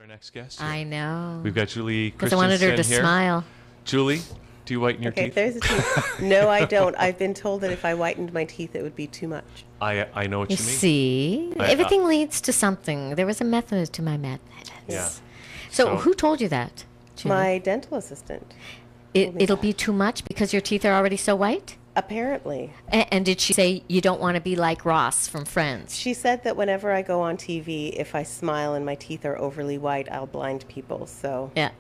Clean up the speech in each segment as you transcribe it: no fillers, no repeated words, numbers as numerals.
Our next guest. I know. We've got Julie Because I Christiansen wanted her to here. smile. Julie, do you whiten your Okay, teeth? there's a tooth. No, I don't. I've been told that if I whitened my teeth, it would be too much. I know what You you mean. see, everything leads to something. There was a method to my madness. Yeah. So who told you that, Julie? My dental assistant. It'll be too much because your teeth are already so white? Apparently. And did she say you don't want to be like Ross from Friends? She said that whenever I go on TV, if I smile and my teeth are overly white, I'll blind people. So Yeah.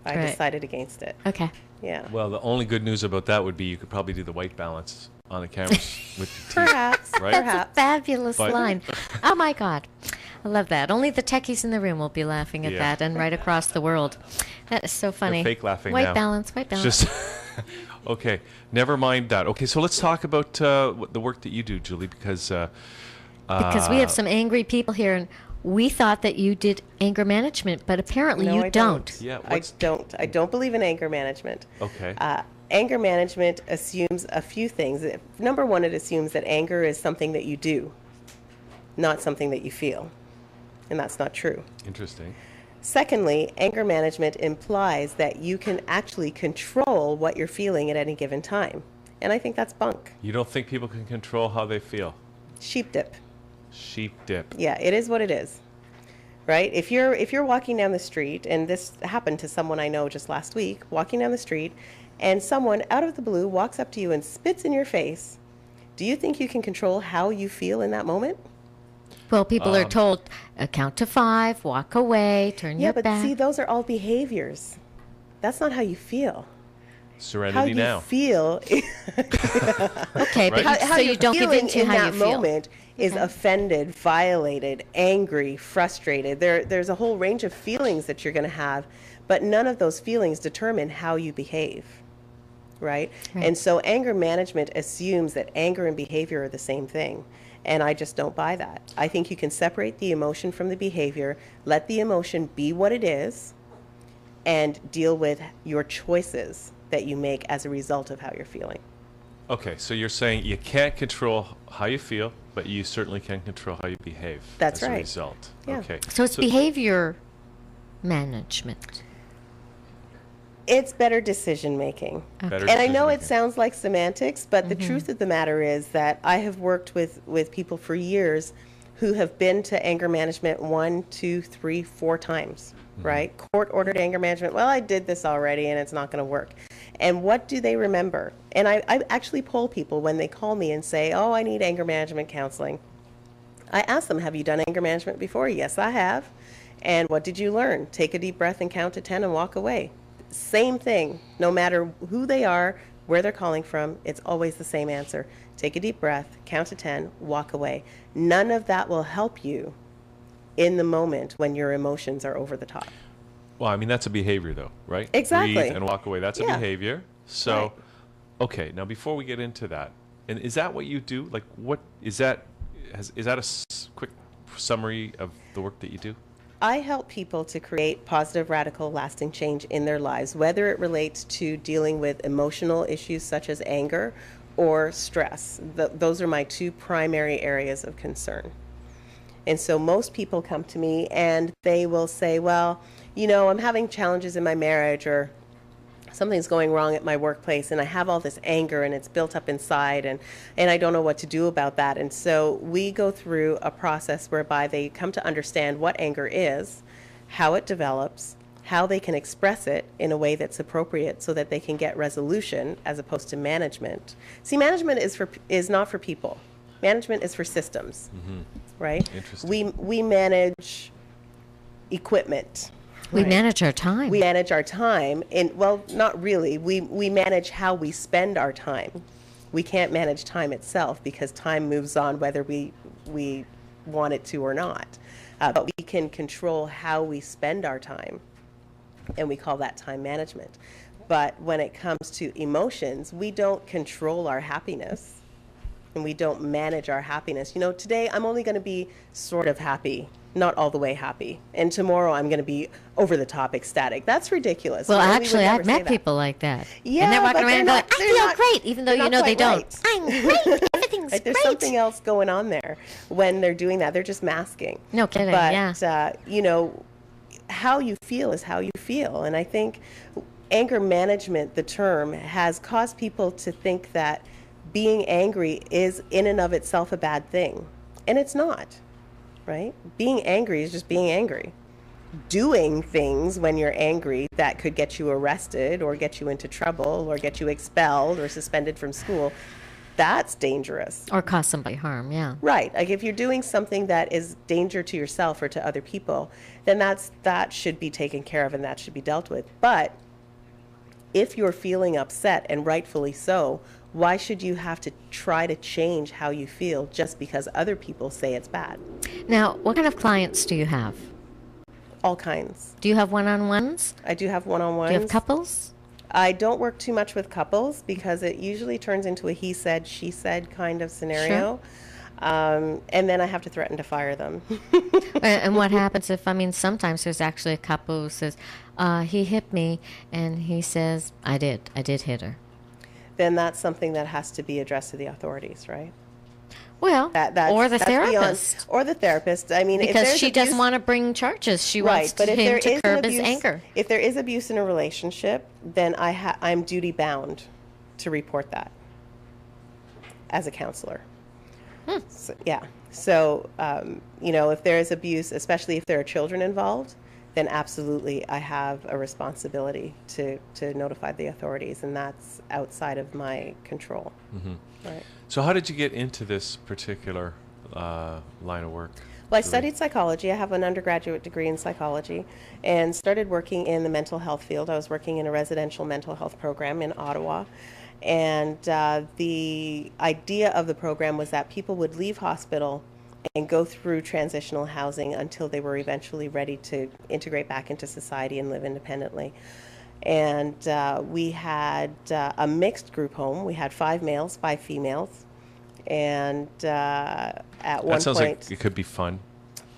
I Right. decided against it. Okay. Yeah. Well, the only good news about that would be you could probably do the white balance on the cameras with your teeth. Perhaps. Right? That's a Perhaps. fabulous But- line. Oh, my God. I love that. Only the techies in the room will be laughing at Yeah. that and right across the world. That is so funny. They're fake laughing white now. balance, white balance. Just okay. Never mind that. Okay, so let's talk about the work that you do, Julie, because because we have some angry people here, and we thought that you did anger management, but apparently No, you I don't. Yeah, I don't. I don't believe in anger management. Okay. Anger management assumes a few things. Number one, it assumes that anger is something that you do, not something that you feel. And that's not true. Interesting. Secondly, anger management implies that you can actually control what you're feeling at any given time. And I think that's bunk. You don't think people can control how they feel? Sheep dip. Sheep dip. Yeah, it is what it is. Right? If you're walking down the street, and this happened to someone I know just last week, walking down the street, and someone out of the blue walks up to you and spits in your face, do you think you can control how you feel in that moment? Well, people are told, count to 5, walk away, turn Yeah, your but back. see, those are all behaviors. That's not how you feel. How Serenity you now. feel Okay, but Right? how so you're you don't give feeling in to in how that you feel. moment is offended, violated, angry, frustrated. There's a whole range of feelings that you're going to have, but none of those feelings determine how you behave, right? And so anger management assumes that anger and behavior are the same thing, and I just don't buy that. I think you can separate the emotion from the behavior, let the emotion be what it is, and deal with your choices that you make as a result of how you're feeling. Okay, so you're saying you can't control how you feel, but you certainly can control how you behave. That's as right. a result. Yeah. Okay. So it's behavior management. It's better decision making. Better And I know it decision-making. sounds like semantics, but the truth of the matter is that I have worked with people for years who have been to anger management 1, 2, 3, 4 times, right? Court ordered anger management. Well, I did this already and it's not going to work. And what do they remember? And I actually poll people when they call me and say, oh, I need anger management counseling. I ask them, have you done anger management before? Yes, I have. And what did you learn? Take a deep breath and count to 10 and walk away. Same thing, no matter who they are, where they're calling from, it's always the same answer. Take a deep breath, count to 10, walk away. None of that will help you in the moment when your emotions are over the top. Well, I mean, that's a behavior, though, right? Exactly. Breathe and walk away. That's a Yeah. behavior. So, Right. okay, now before we get into that, and is that what you do? Like, what is that? Is that a quick summary of the work that you do? I help people to create positive, radical, lasting change in their lives, whether it relates to dealing with emotional issues such as anger or stress. Those are my 2 primary areas of concern. And so most people come to me and they will say, well, you know, I'm having challenges in my marriage, or something's going wrong at my workplace, and I have all this anger and it's built up inside, and I don't know what to do about that. And so we go through a process whereby they come to understand what anger is, how it develops, how they can express it in a way that's appropriate so that they can get resolution as opposed to management. See, management is not for people. Management is for systems, right? Interesting. We manage equipment. We Right. manage our time. We manage our time, and well, not really. We manage how we spend our time. We can't manage time itself because time moves on whether we want it to or not. But we can control how we spend our time, and we call that time management. But when it comes to emotions, we don't control our happiness, and we don't manage our happiness. You know, today I'm only going to be sort of happy, not all the way happy. And tomorrow I'm going to be over the top ecstatic. That's ridiculous. well, You know, we would actually, never I've say met that. people like that. Yeah, and they're walking but around they're going, not- I they're feel not- great, even though they're you not know they quite don't. right. I'm great. Everything's Like, there's great. something else going on there when they're doing that. They're just masking. No kidding, But, yeah. you know, how you feel is how you feel. And I think anger management, the term, has caused people to think that being angry is in and of itself a bad thing. And it's not, right? Being angry is just being angry. Doing things when you're angry that could get you arrested or get you into trouble or get you expelled or suspended from school, that's dangerous. Or cause somebody harm, yeah. Right. Like if you're doing something that is danger to yourself or to other people, then that should be taken care of and that should be dealt with. But if you're feeling upset, and rightfully so, why should you have to try to change how you feel just because other people say it's bad? Now, what kind of clients do you have? All kinds. Do you have one-on-ones? I do have one-on-ones. Do you have couples? I don't work too much with couples because it usually turns into a he said, she said kind of scenario. Sure. And then I have to threaten to fire them. And what happens if, I mean, sometimes there's actually a couple who says, he hit me, and he says, I did hit her. Then that's something that has to be addressed to the authorities, right? Well, or the therapist. Or the therapist. I mean, because she doesn't want to bring charges. She wants but if him there to is curb abuse, his anger. If there is abuse in a relationship, then I'm duty bound to report that as a counselor. So, yeah. So, if there is abuse, especially if there are children involved, then absolutely I have a responsibility to notify the authorities, and that's outside of my control. Mm-hmm. Right. So how did you get into this particular line of work? Well, I studied psychology. I have an undergraduate degree in psychology and started working in the mental health field. I was working in a residential mental health program in Ottawa. And the idea of the program was that people would leave hospital and go through transitional housing until they were eventually ready to integrate back into society and live independently. And we had a mixed group home. We had 5 males, 5 females. And at one point... That sounds like it could be fun.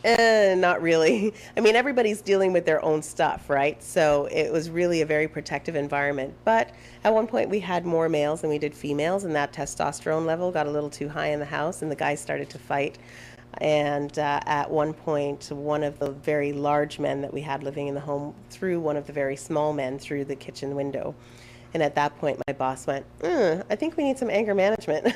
Not really. I mean, everybody's dealing with their own stuff, right? So it was really a very protective environment. But at one point we had more males than we did females, and that testosterone level got a little too high in the house, and the guys started to fight. And at one point, one of the very large men that we had living in the home threw one of the very small men through the kitchen window. And at that point, my boss went, I think we need some anger management.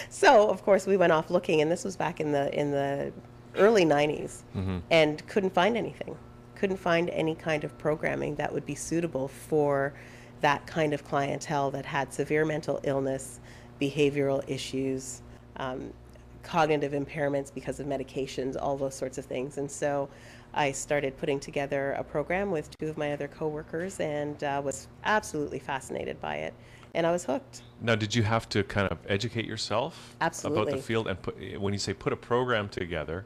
So, of course, we went off looking, and this was back in the early 90s, and couldn't find anything. Couldn't find any kind of programming that would be suitable for that kind of clientele that had severe mental illness, behavioral issues, cognitive impairments because of medications, all those sorts of things. And so I started putting together a program with 2 of my other coworkers, and was absolutely fascinated by it. And I was hooked. Now, did you have to kind of educate yourself Absolutely. about the field? And when you say put a program together,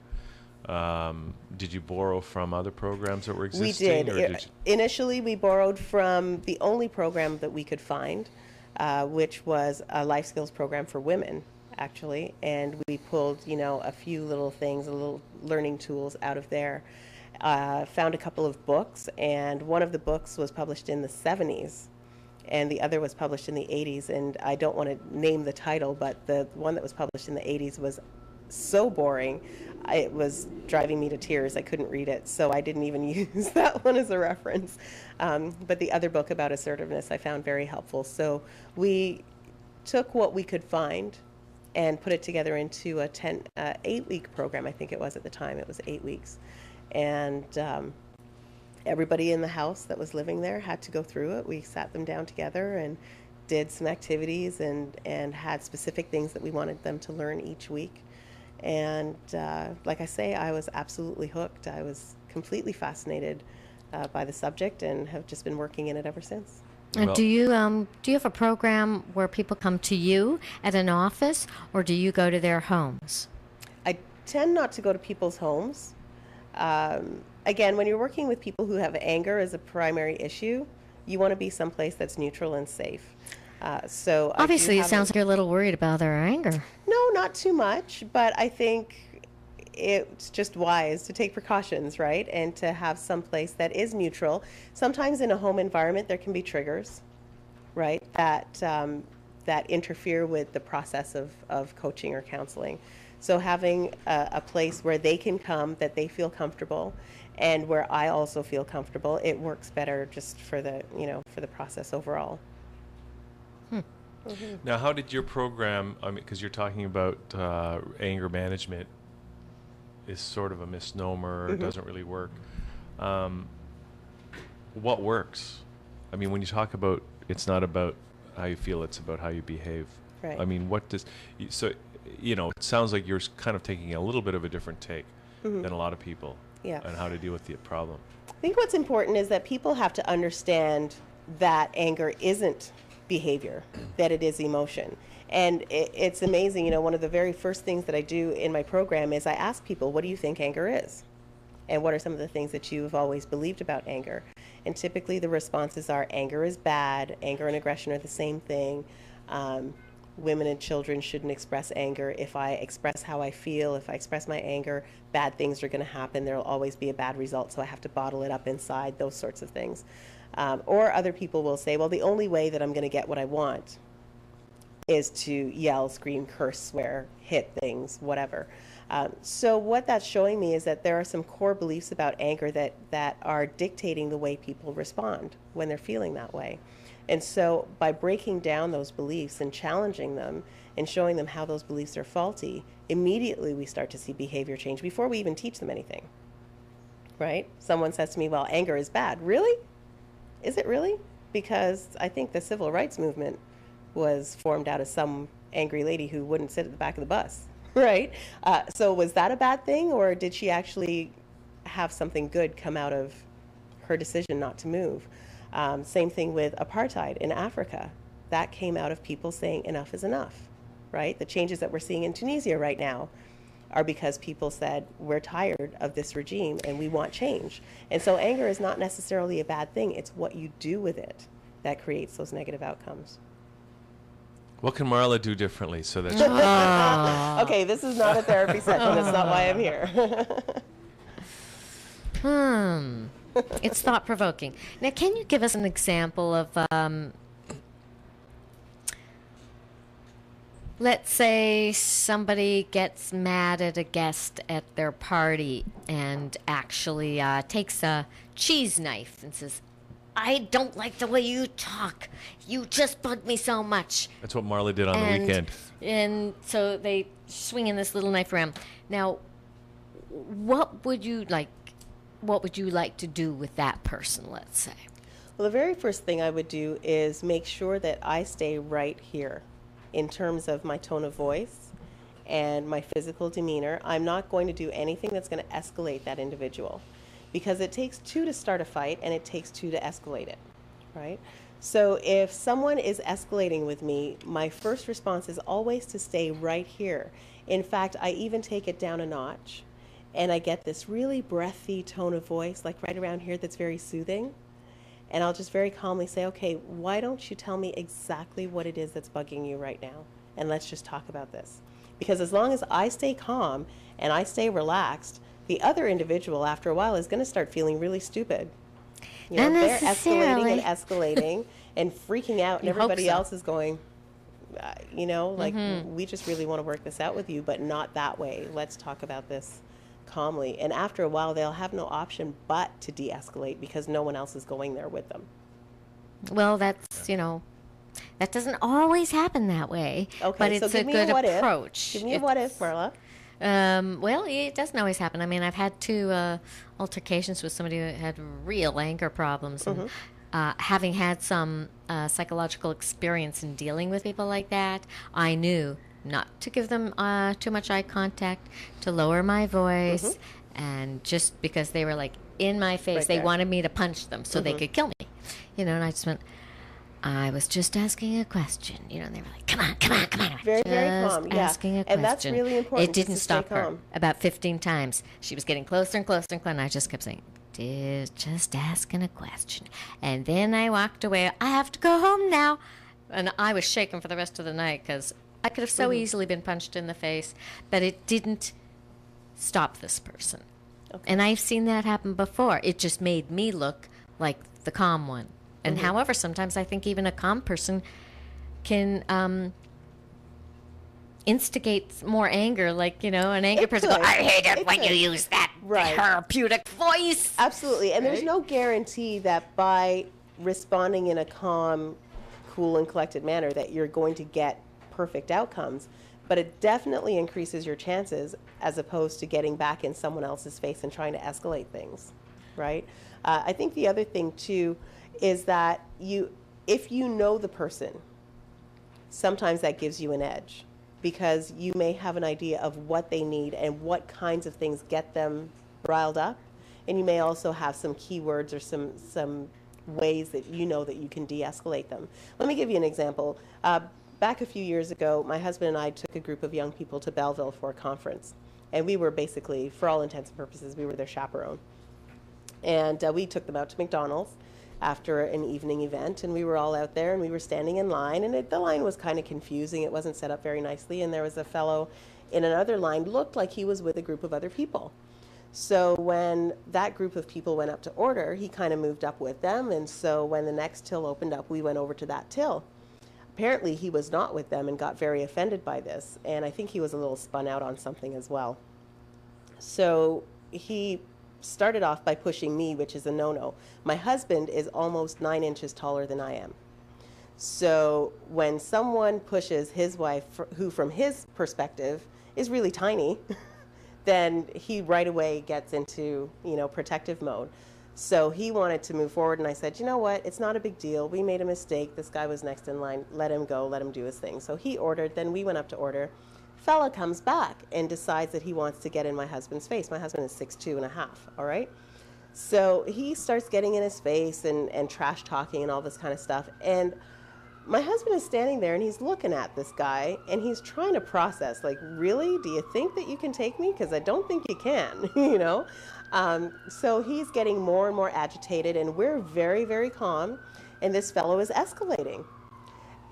did you borrow from other programs that were existing? We did. Initially, we borrowed from the only program that we could find, which was a life skills program for women, actually. And we pulled, a few little things, little learning tools out of there. Found a couple of books, and one of the books was published in the 70s. And the other was published in the 80s, and I don't want to name the title, but the one that was published in the 80s was so boring, it was driving me to tears. I couldn't read it, so I didn't even use that one as a reference. But the other book about assertiveness I found very helpful. So we took what we could find and put it together into a 8-week program, I think it was at the time. It was 8 weeks. And everybody in the house that was living there had to go through it. We sat them down together and did some activities and had specific things that we wanted them to learn each week. And like I say, I was absolutely hooked. I was completely fascinated by the subject and have just been working in it ever since. And do you have a program where people come to you at an office, or do you go to their homes? I tend not to go to people's homes. Again, when you're working with people who have anger as a primary issue, you want to be someplace that's neutral and safe. So obviously, it sounds like you're a little worried about their anger. No, not too much, but I think it's just wise to take precautions, right? And to have some place that is neutral. Sometimes in a home environment, there can be triggers, right, that interfere with the process of coaching or counseling. So having a place where they can come, that they feel comfortable, and where I also feel comfortable, it works better just for the, for the process overall. Now, how did your program, I mean, because you're talking about anger management is sort of a misnomer, it doesn't really work. What works? I mean, when you talk about, it's not about how you feel, it's about how you behave. Right. I mean, what does, so, it sounds like you're kind of taking a little bit of a different take than a lot of people on how to deal with the problem. I think what's important is that people have to understand that anger isn't behavior, that it is emotion. And it's amazing, one of the very first things that I do in my program is I ask people, what do you think anger is? And what are some of the things that you've always believed about anger? And typically the responses are anger is bad, anger and aggression are the same thing. Women and children shouldn't express anger. If I express how I feel, if I express my anger, bad things are going to happen. There will always be a bad result, so I have to bottle it up inside, those sorts of things. Or other people will say, well, the only way that I'm going to get what I want is to yell, scream, curse, swear, hit things, whatever. So what that's showing me is that there are some core beliefs about anger that are dictating the way people respond when they're feeling that way. And so by breaking down those beliefs and challenging them and showing them how those beliefs are faulty, immediately we start to see behavior change before we even teach them anything, right? Someone says to me, well, anger is bad. Really? Is it really? Because I think the civil rights movement was formed out of some angry lady who wouldn't sit at the back of the bus, right? So was that a bad thing, or did she actually have something good come out of her decision not to move? Same thing with apartheid in Africa. That came out of people saying enough is enough, right? The changes that we're seeing in Tunisia right now are because people said, we're tired of this regime and we want change. And so anger is not necessarily a bad thing. It's what you do with it that creates those negative outcomes. What can Marla do differently so that Okay, this is not a therapy session. That's not why I'm here. It's thought-provoking. Now, can you give us an example of, let's say somebody gets mad at a guest at their party and actually takes a cheese knife and says, I don't like the way you talk. You just bug me so much. That's what Marla did on the weekend. And so they swing in this little knife around. Now, what would you like to do with that person, let's say? Well, the very first thing I would do is make sure that I stay right here in terms of my tone of voice and my physical demeanor. I'm not going to do anything that's going to escalate that individual, because it takes two to start a fight and it takes two to escalate it, right? So if someone is escalating with me, my first response is always to stay right here. In fact, I even take it down a notch and I get this really breathy tone of voice, like right around here, that's very soothing. And I'll just very calmly say, okay, why don't you tell me exactly what it is that's bugging you right now? And let's just talk about this. Because as long as I stay calm and I stay relaxed, the other individual after a while is going to start feeling really stupid. Not they're necessarily. escalating and escalating and freaking out, and You hope everybody so. else is going, we just really want to work this out with you, but not that way. Let's talk about this calmly. And after a while, they'll have no option but to de-escalate because no one else is going there with them. Well, that's, that doesn't always happen that way. Okay, but so it's a give me a good what if. approach. Give me a what if, Marla. Well, it doesn't always happen. I mean, I've had two altercations with somebody who had real anger problems. And having had some psychological experience in dealing with people like that, I knew not to give them too much eye contact, to lower my voice, and just because they were like in my face, Right they there. wanted me to punch them so they could kill me. And I just went, I was just asking a question, and they were like, come on. Very, just very calm, yeah. asking a question. And that's really important, It just didn't to stay stop her. calm. About 15 times. She was getting closer and closer and closer, and I just kept saying, just asking a question. And then I walked away. I have to go home now. And I was shaking for the rest of the night because I could have so easily been punched in the face, but it didn't stop this person. Okay. And I've seen that happen before. It just made me look like the calm one. And however, sometimes I think even a calm person can instigate more anger, like, you know, an angry It person could. go, I hate it It when could. you use that Right. therapeutic voice. Absolutely. And there's Right? no guarantee that by responding in a calm, cool, and collected manner that you're going to get perfect outcomes. But it definitely increases your chances as opposed to getting back in someone else's face and trying to escalate things, right? I think the other thing too is that if you know the person, sometimes that gives you an edge because you may have an idea of what they need and what kinds of things get them riled up. And you may also have some keywords or some ways that you know that you can de-escalate them. Let me give you an example. Back a few years ago, my husband and I took a group of young people to Belleville for a conference. And we were basically, for all intents and purposes, we were their chaperone. And we took them out to McDonald's after an evening event, and we were all out there, and we were standing in line, and the line was kind of confusing. It wasn't set up very nicely, and there was a fellow in another line, looked like he was with a group of other people. So when that group of people went up to order, he kind of moved up with them, and so when the next till opened up, we went over to that till. Apparently, he was not with them and got very offended by this, and I think he was a little spun out on something as well. So he started off by pushing me, which is a no-no. My husband is almost 9 inches taller than I am. So when someone pushes his wife, who from his perspective is really tiny, then he right away gets into, you know, protective mode. So he wanted to move forward, and I said, you know what, it's not a big deal. We made a mistake. This guy was next in line. Let him go. Let him do his thing. So he ordered. Then we went up to order. Fella comes back and decides that he wants to get in my husband's face. My husband is 6'2.5", all right? So he starts getting in his face and trash talking and all this kind of stuff. And my husband is standing there and he's looking at this guy and he's trying to process, like, really? Do you think that you can take me? Because I don't think you can, you know? So he's getting more and more agitated, and we're very, very calm, and this fellow is escalating.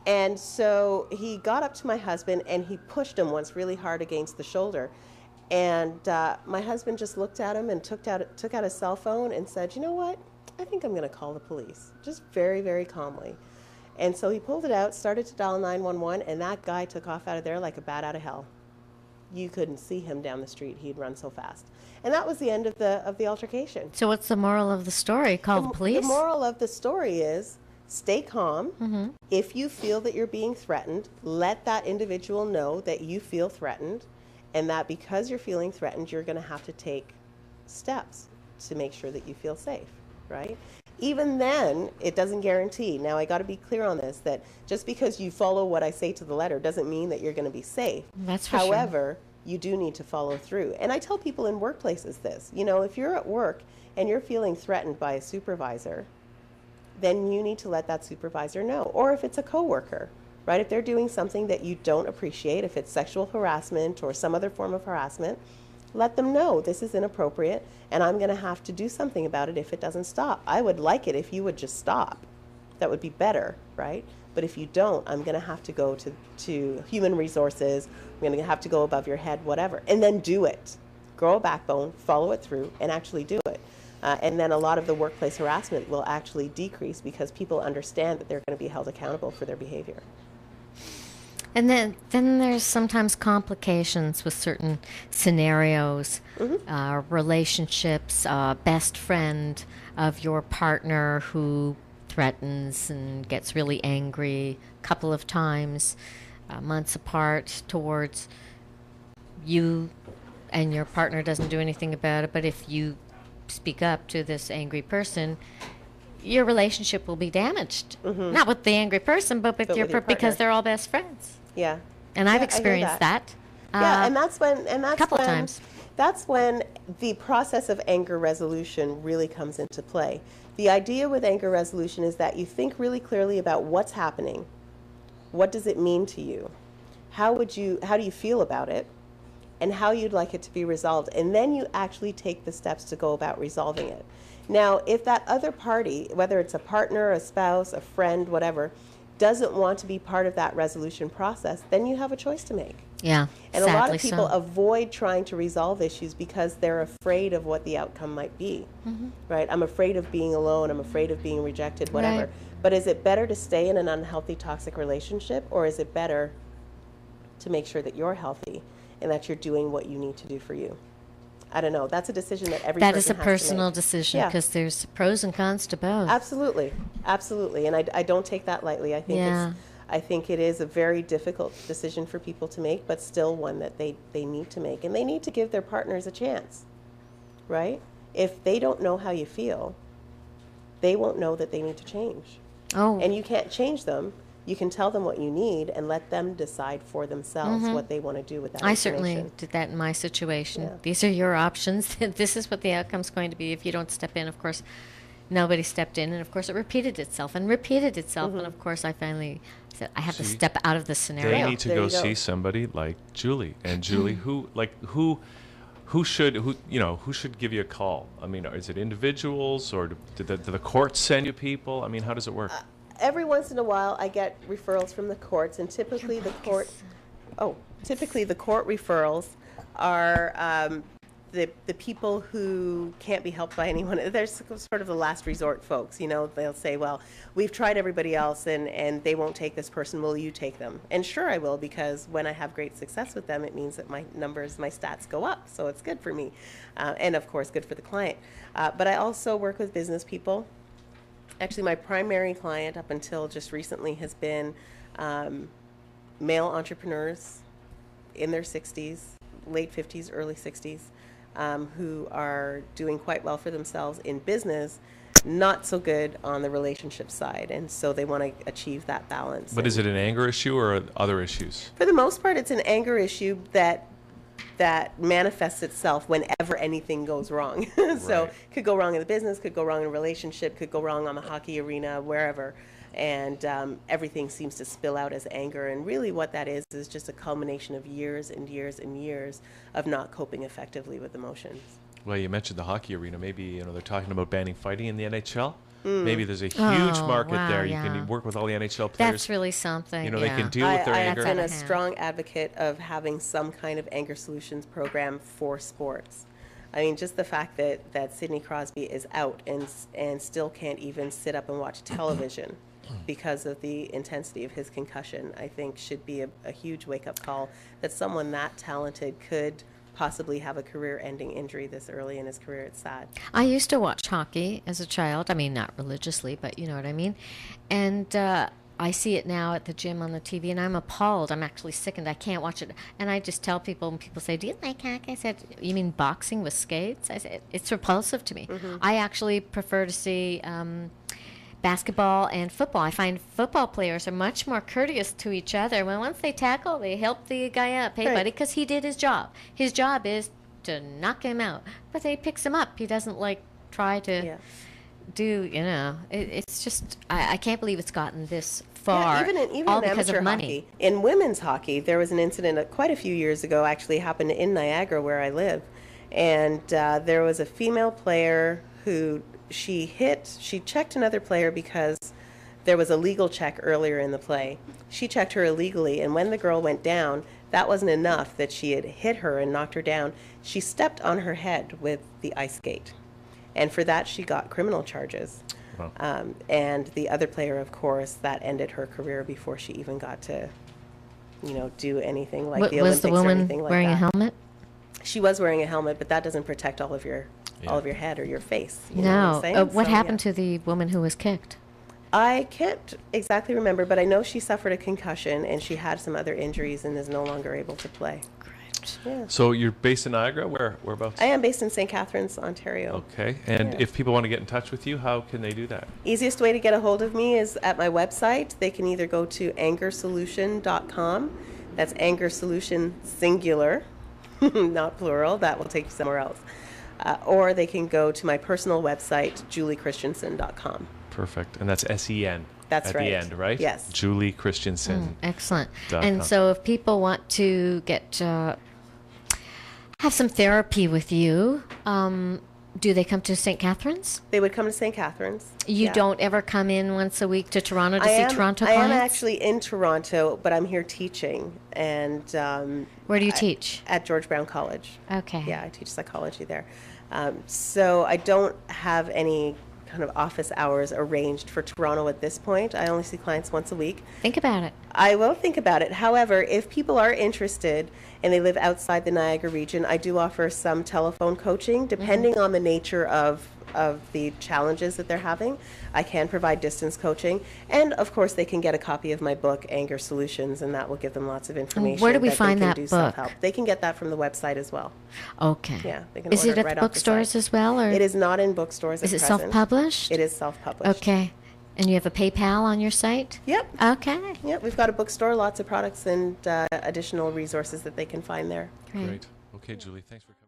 And so he got up to my husband and he pushed him once really hard against the shoulder. And my husband just looked at him and took out his cell phone and said, you know what? I think I'm going to call the police, just very, very calmly. And so he pulled it out, started to dial 911, and that guy took off out of there like a bat out of hell. You couldn't see him down the street. He'd run so fast. And that was the end of the altercation. So what's the moral of the story? Call the police? The moral of the story is stay calm. Mm-hmm. If you feel that you're being threatened, let that individual know that you feel threatened, and that because you're feeling threatened, you're going to have to take steps to make sure that you feel safe, right? Even then, it doesn't guarantee. Now, I got to be clear on this, that just because you follow what I say to the letter doesn't mean that you're going to be safe. That's for sure. However, you do need to follow through. And I tell people in workplaces this, you know, if you're at work and you're feeling threatened by a supervisor, then you need to let that supervisor know. Or if it's a coworker, right? If they're doing something that you don't appreciate, if it's sexual harassment or some other form of harassment, let them know this is inappropriate and I'm going to have to do something about it if it doesn't stop. I would like it if you would just stop. That would be better, right? But if you don't, I'm going to have to go to human resources. I'm going to have to go above your head, whatever. And then do it. Grow a backbone, follow it through, and actually do it. And then a lot of the workplace harassment will actually decrease because people understand that they're going to be held accountable for their behavior. And then there's sometimes complications with certain scenarios, relationships, best friend of your partner who threatens and gets really angry a couple of times, months apart, towards you, and your partner doesn't do anything about it. But if you speak up to this angry person, your relationship will be damaged. Not with the angry person, but with your partner. because they're all best friends. Yeah. And I've experienced that. Yeah, and that's when couple times. That's when the process of anger resolution really comes into play. The idea with anger resolution is that you think really clearly about what's happening. What does it mean to you? How do you feel about it? And how you'd like it to be resolved. And then you actually take the steps to go about resolving it. Now, if that other party, whether it's a partner, a spouse, a friend, whatever, doesn't want to be part of that resolution process, then you have a choice to make. Yeah, and a lot of people avoid trying to resolve issues because they're afraid of what the outcome might be, right? I'm afraid of being alone. I'm afraid of being rejected, whatever. Right. But is it better to stay in an unhealthy, toxic relationship, or is it better to make sure that you're healthy and that you're doing what you need to do for you. I don't know. That's a decision that every That person is a has to personal make. decision Yeah. because there's pros and cons to both. Absolutely, absolutely, and I don't take that lightly. I think it is a very difficult decision for people to make, but still one that they need to make, and they need to give their partners a chance, right? If they don't know how you feel, they won't know that they need to change, Oh, and you can't change them. You can tell them what you need and let them decide for themselves what they want to do with that I information. certainly did that in my situation. Yeah. These are your options. This is what the outcome's going to be if you don't step in. Of course, nobody stepped in, and of course, it repeated itself and repeated itself. And of course, I finally said, I have to See, step out of the They scenario. need to There go you go. see somebody like Julie. And Julie, who should give you a call? I mean, is it individuals, or do the courts send you people? I mean, how does it work? Every once in a while, I get referrals from the courts, and typically the court referrals are the people who can't be helped by anyone. They're sort of the last resort folks. You know, they'll say, "Well, we've tried everybody else, and they won't take this person. Will you take them?" And sure, I will, because when I have great success with them, it means that my numbers, my stats go up. So it's good for me, and of course, good for the client. But I also work with business people. Actually, my primary client up until just recently has been male entrepreneurs in their 60s, late 50s, early 60s, who are doing quite well for themselves in business, not so good on the relationship side. And so they want to achieve that balance. But is it an anger issue or other issues? For the most part, it's an anger issue that manifests itself whenever anything goes wrong. So Right. could go wrong in the business, could go wrong in a relationship, could go wrong on the hockey arena, wherever. And everything seems to spill out as anger. And really what that is just a culmination of years and years and years of not coping effectively with emotions. Well, you mentioned the hockey arena. Maybe they're talking about banning fighting in the NHL. Maybe there's a huge market wow, there. You yeah. can work with all the NHL players. That's really something. They yeah. can deal with their I have anger. been a Hand. strong advocate of having some kind of anger solutions program for sports. I mean, just the fact that Sidney Crosby is out and still can't even sit up and watch television because of the intensity of his concussion, I think should be a huge wake-up call that someone that talented could possibly have a career-ending injury this early in his career. It's sad. I used to watch hockey as a child. I mean, not religiously, but you know what I mean. And I see it now at the gym on the TV, and I'm appalled. I'm actually sickened. I can't watch it. And I just tell people, and people say, "Do you like hockey?" I said, "You mean boxing with skates?" I said, "It's repulsive to me. I actually prefer to see basketball and football. I find football players are much more courteous to each other. When once they tackle, they help the guy up. Hey, Right. buddy, because he did his job. His job is to knock him out. But they picks him up. He doesn't try to Yeah. do. It's just I can't believe it's gotten this far. Yeah, even all in because amateur of money. hockey. In women's hockey, there was an incident quite a few years ago, actually happened in Niagara where I live. And there was a female player who she checked another player because there was a legal check earlier in the play. She checked her illegally, and when the girl went down, that wasn't enough that she had hit her and knocked her down. She stepped on her head with the ice skate. And for that, she got criminal charges. Wow. And the other player, of course, that ended her career before she even got to, do anything like the Was Olympics the or woman anything like wearing that. a helmet? She was wearing a helmet, but that doesn't protect all of your head or your face. You know what I'm No. saying? What So, happened yeah. to the woman who was kicked? I can't exactly remember, but I know she suffered a concussion and she had some other injuries and is no longer able to play. Great. Yeah. So you're based in Niagara? Whereabouts? I am based in St. Catharines, Ontario. Okay. And Yeah. if people want to get in touch with you, how can they do that? Easiest way to get a hold of me is at my website. They can either go to angersolution.com. That's anger solution singular, not plural. That will take you somewhere else. Or they can go to my personal website, juliechristiansen.com. Perfect. And that's SEN. That's at right. the end, right? Yes. Julie Christiansen. Excellent. .com. And so if people want to get have some therapy with you, do they come to St. Catharines? They would come to St. Catharines. You Yeah. don't ever come in once a week to Toronto to see Toronto I clients? am actually in Toronto, but I'm here teaching. And Where do you teach? at George Brown College. Okay. Yeah, I teach psychology there. So I don't have any kind of office hours arranged for Toronto at this point. I only see clients once a week. Think about it. I will think about it. However, if people are interested and they live outside the Niagara region, I do offer some telephone coaching depending on the nature of the challenges that they're having. I can provide distance coaching, and of course they can get a copy of my book, Anger Solutions, and that will give them lots of information. Where do we that find they can that do book? self-help. They can get that from the website as well. Okay. Yeah, they can Is order it at right the off the bookstores site. as well, or It is not in bookstores at is it present. self-published? It is self-published. Okay. And you have a PayPal on your site? Yep. Okay. Yep, we've got a bookstore, lots of products and additional resources that they can find there. Great. Great. Okay, Julie, thanks for coming.